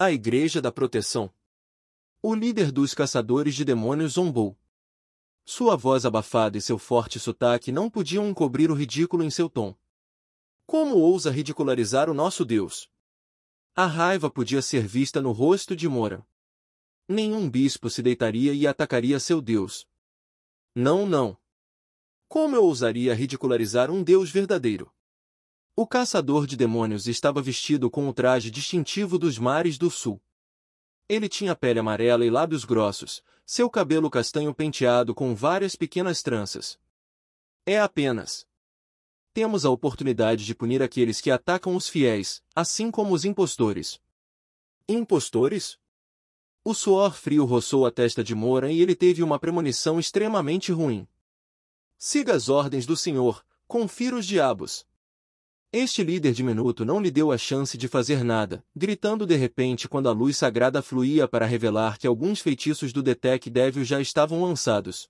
A Igreja da Proteção. O líder dos caçadores de demônios zombou. Sua voz abafada e seu forte sotaque não podiam encobrir o ridículo em seu tom. Como ousa ridicularizar o nosso Deus? A raiva podia ser vista no rosto de Moran. Nenhum bispo se deitaria e atacaria seu Deus. Não, não. Como eu ousaria ridicularizar um Deus verdadeiro? O caçador de demônios estava vestido com o traje distintivo dos mares do sul. Ele tinha pele amarela e lábios grossos, seu cabelo castanho penteado com várias pequenas tranças. É apenas. Temos a oportunidade de punir aqueles que atacam os fiéis, assim como os impostores. Impostores? O suor frio roçou a testa de Moran e ele teve uma premonição extremamente ruim. Siga as ordens do Senhor, confira os diabos. Este líder diminuto não lhe deu a chance de fazer nada, gritando de repente quando a luz sagrada fluía para revelar que alguns feitiços do Detect Devil já estavam lançados.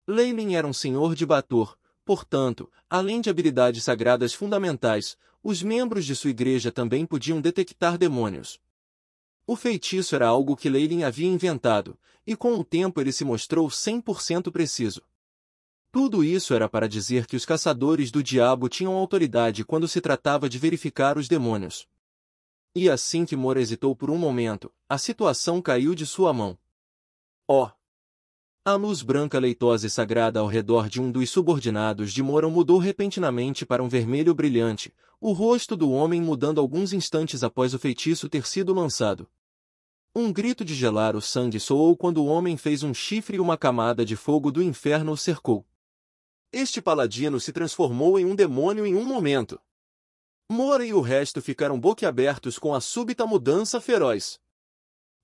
Leylin era um senhor de Bator, portanto, além de habilidades sagradas fundamentais, os membros de sua igreja também podiam detectar demônios. O feitiço era algo que Leylin havia inventado, e com o tempo ele se mostrou 100% preciso. Tudo isso era para dizer que os caçadores do diabo tinham autoridade quando se tratava de verificar os demônios. E assim que Moran hesitou por um momento, a situação caiu de sua mão. Oh! A luz branca leitosa e sagrada ao redor de um dos subordinados de Moran mudou repentinamente para um vermelho brilhante, o rosto do homem mudando alguns instantes após o feitiço ter sido lançado. Um grito de gelar o sangue soou quando o homem fez um chifre e uma camada de fogo do inferno o cercou. Este paladino se transformou em um demônio em um momento. Moran e o resto ficaram boquiabertos com a súbita mudança feroz.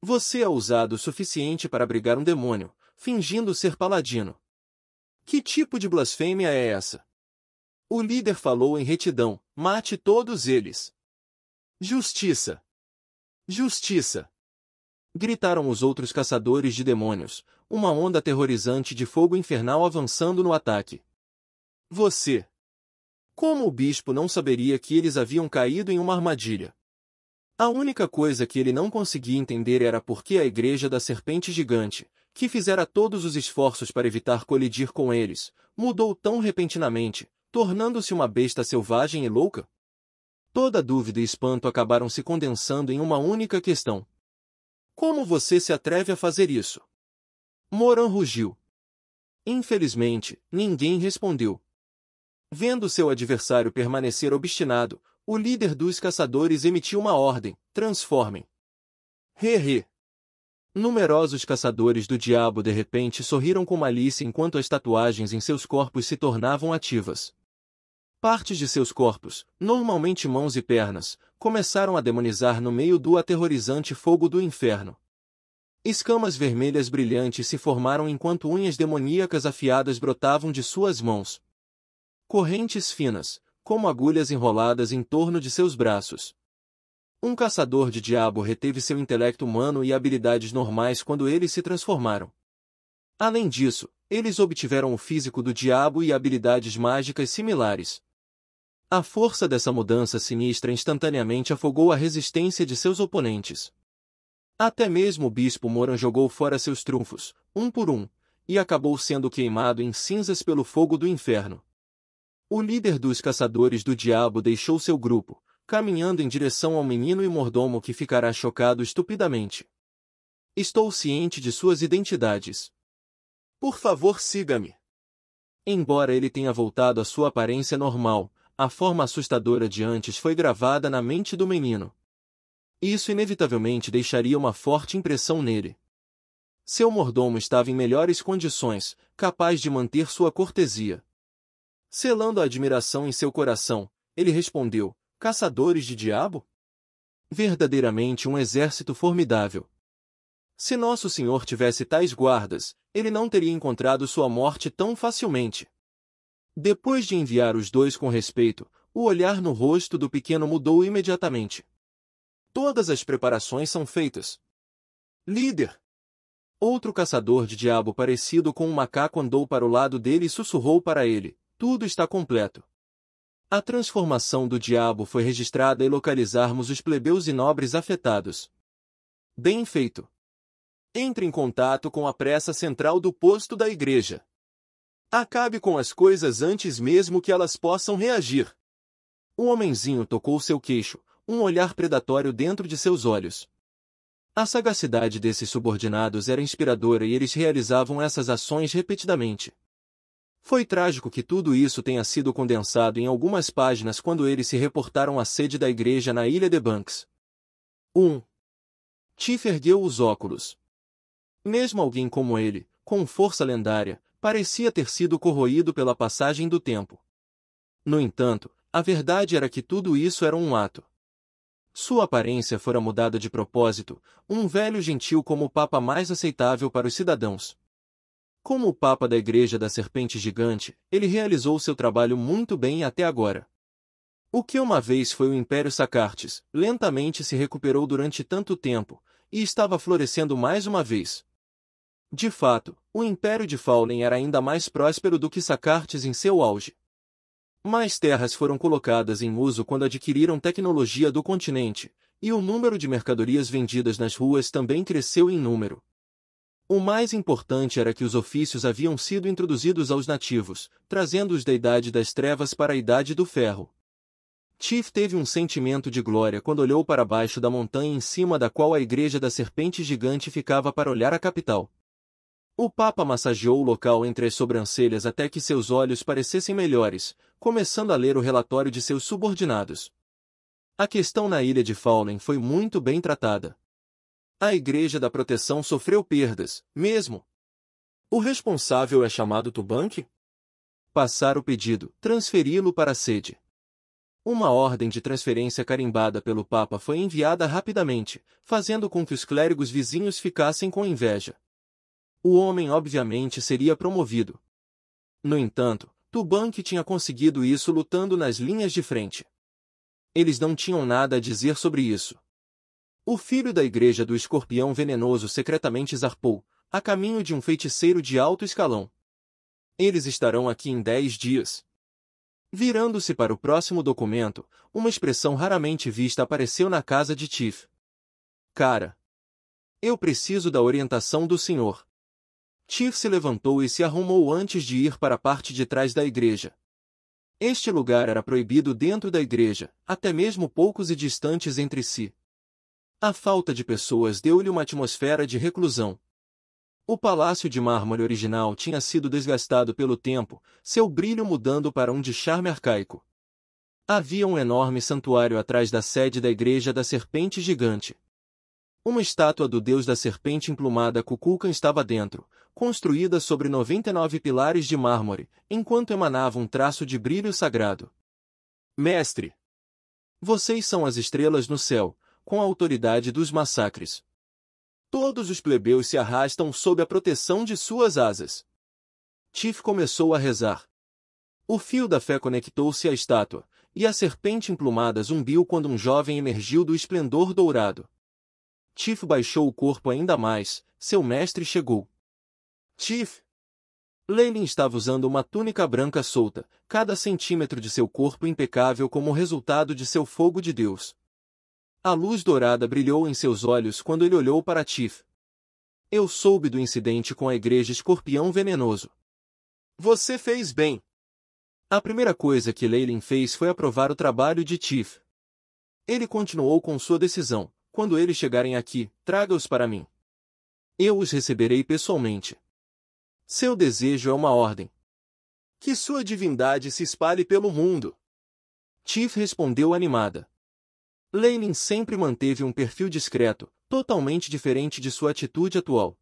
Você é ousado o suficiente para abrigar um demônio, fingindo ser paladino. Que tipo de blasfêmia é essa? O líder falou em retidão, mate todos eles. Justiça! Justiça! Gritaram os outros caçadores de demônios, uma onda aterrorizante de fogo infernal avançando no ataque. Você! Como o bispo não saberia que eles haviam caído em uma armadilha? A única coisa que ele não conseguia entender era por que a igreja da serpente gigante, que fizera todos os esforços para evitar colidir com eles, mudou tão repentinamente, tornando-se uma besta selvagem e louca? Toda dúvida e espanto acabaram se condensando em uma única questão. Como você se atreve a fazer isso? Moran rugiu. Infelizmente, ninguém respondeu. Vendo seu adversário permanecer obstinado, o líder dos caçadores emitiu uma ordem: transformem. He. Numerosos caçadores do diabo de repente sorriram com malícia enquanto as tatuagens em seus corpos se tornavam ativas. Partes de seus corpos, normalmente mãos e pernas, começaram a demonizar no meio do aterrorizante fogo do inferno. Escamas vermelhas brilhantes se formaram enquanto unhas demoníacas afiadas brotavam de suas mãos. Correntes finas, como agulhas enroladas em torno de seus braços. Um caçador de diabo reteve seu intelecto humano e habilidades normais quando eles se transformaram. Além disso, eles obtiveram o físico do diabo e habilidades mágicas similares. A força dessa mudança sinistra instantaneamente afogou a resistência de seus oponentes. Até mesmo o bispo Moran jogou fora seus trunfos, um por um, e acabou sendo queimado em cinzas pelo fogo do inferno. O líder dos caçadores do diabo deixou seu grupo, caminhando em direção ao menino e mordomo que ficará chocado estupidamente. Estou ciente de suas identidades. Por favor, siga-me. Embora ele tenha voltado à sua aparência normal, a forma assustadora de antes foi gravada na mente do menino. Isso inevitavelmente deixaria uma forte impressão nele. Seu mordomo estava em melhores condições, capaz de manter sua cortesia. Selando a admiração em seu coração, ele respondeu: caçadores de diabo? Verdadeiramente um exército formidável. Se Nosso Senhor tivesse tais guardas, ele não teria encontrado sua morte tão facilmente. Depois de enviar os dois com respeito, o olhar no rosto do pequeno mudou imediatamente. Todas as preparações são feitas. Líder! Outro caçador de diabo parecido com um macaco andou para o lado dele e sussurrou para ele: tudo está completo. A transformação do diabo foi registrada e localizarmos os plebeus e nobres afetados. Bem feito. Entre em contato com a pressa central do posto da igreja. Acabe com as coisas antes mesmo que elas possam reagir. O homenzinho tocou seu queixo, um olhar predatório dentro de seus olhos. A sagacidade desses subordinados era inspiradora e eles realizavam essas ações repetidamente. Foi trágico que tudo isso tenha sido condensado em algumas páginas quando eles se reportaram à sede da igreja na Ilha de Banks. 1. Tiff ergueu os óculos. Mesmo alguém como ele, com força lendária, parecia ter sido corroído pela passagem do tempo. No entanto, a verdade era que tudo isso era um ato. Sua aparência fora mudada de propósito, um velho gentil como o Papa mais aceitável para os cidadãos. Como o Papa da Igreja da Serpente Gigante, ele realizou seu trabalho muito bem até agora. O que uma vez foi o Império Sacartes, lentamente se recuperou durante tanto tempo, e estava florescendo mais uma vez. De fato, o Império de Fallen era ainda mais próspero do que Sacartes em seu auge. Mais terras foram colocadas em uso quando adquiriram tecnologia do continente, e o número de mercadorias vendidas nas ruas também cresceu em número. O mais importante era que os ofícios haviam sido introduzidos aos nativos, trazendo-os da Idade das Trevas para a Idade do Ferro. Tiff teve um sentimento de glória quando olhou para baixo da montanha em cima da qual a Igreja da Serpente Gigante ficava para olhar a capital. O Papa massageou o local entre as sobrancelhas até que seus olhos parecessem melhores, começando a ler o relatório de seus subordinados. A questão na ilha de Fallen foi muito bem tratada. A Igreja da Proteção sofreu perdas, mesmo. O responsável é chamado Tubank? Passar o pedido, transferi-lo para a sede. Uma ordem de transferência carimbada pelo Papa foi enviada rapidamente, fazendo com que os clérigos vizinhos ficassem com inveja. O homem obviamente seria promovido. No entanto, Tubank tinha conseguido isso lutando nas linhas de frente. Eles não tinham nada a dizer sobre isso. O filho da Igreja do Escorpião Venenoso secretamente zarpou, a caminho de um feiticeiro de alto escalão. Eles estarão aqui em 10 dias. Virando-se para o próximo documento, uma expressão raramente vista apareceu na casa de Tiff. Cara, eu preciso da orientação do senhor. Tiff se levantou e se arrumou antes de ir para a parte de trás da igreja. Este lugar era proibido dentro da igreja, até mesmo poucos e distantes entre si. A falta de pessoas deu-lhe uma atmosfera de reclusão. O palácio de mármore original tinha sido desgastado pelo tempo, seu brilho mudando para um de charme arcaico. Havia um enorme santuário atrás da sede da Igreja da Serpente Gigante. Uma estátua do deus da serpente emplumada Kukulkan estava dentro, construída sobre 99 pilares de mármore, enquanto emanava um traço de brilho sagrado. Mestre! Vocês são as estrelas no céu, com a autoridade dos massacres. Todos os plebeus se arrastam sob a proteção de suas asas. Tiff começou a rezar. O fio da fé conectou-se à estátua, e a serpente emplumada zumbiu quando um jovem emergiu do esplendor dourado. Tiff baixou o corpo ainda mais, seu mestre chegou. Tiff! Leylin estava usando uma túnica branca solta, cada centímetro de seu corpo impecável como resultado de seu fogo de Deus. A luz dourada brilhou em seus olhos quando ele olhou para Tiff. Eu soube do incidente com a Igreja Escorpião Venenoso. Você fez bem. A primeira coisa que Leylin fez foi aprovar o trabalho de Tiff. Ele continuou com sua decisão. Quando eles chegarem aqui, traga-os para mim. Eu os receberei pessoalmente. Seu desejo é uma ordem. Que sua divindade se espalhe pelo mundo. Tiff respondeu animada. Leylin sempre manteve um perfil discreto, totalmente diferente de sua atitude atual.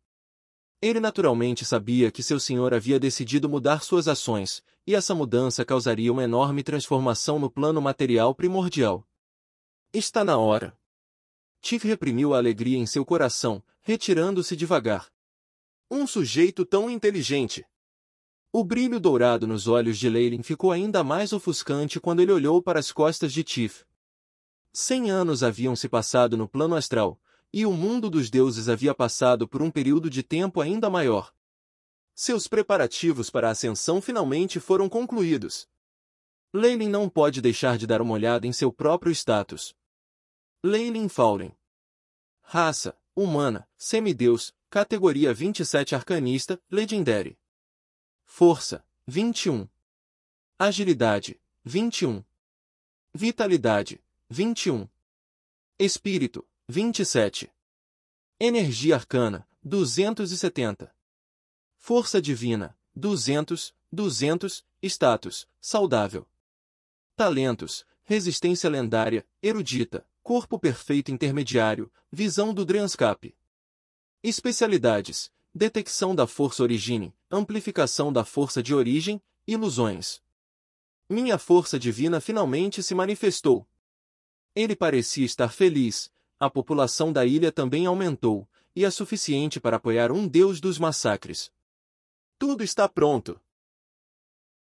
Ele naturalmente sabia que seu senhor havia decidido mudar suas ações, e essa mudança causaria uma enorme transformação no plano material primordial. Está na hora. Tiff reprimiu a alegria em seu coração, retirando-se devagar. Um sujeito tão inteligente. O brilho dourado nos olhos de Leylin ficou ainda mais ofuscante quando ele olhou para as costas de Tiff. 100 anos haviam se passado no plano astral, e o mundo dos deuses havia passado por um período de tempo ainda maior. Seus preparativos para a ascensão finalmente foram concluídos. Leylin não pode deixar de dar uma olhada em seu próprio status. Leylin Fallen. Raça, humana, semideus, categoria 27 arcanista, legendary. Força, 21. Agilidade, 21. Vitalidade, 21. Espírito, 27. Energia arcana, 270. Força divina, 200. Status, saudável. Talentos, resistência lendária, erudita, corpo perfeito intermediário, visão do Dreanscape. Especialidades, detecção da força origine, amplificação da força de origem, ilusões. Minha força divina finalmente se manifestou. Ele parecia estar feliz, a população da ilha também aumentou, e é suficiente para apoiar um deus dos massacres. Tudo está pronto.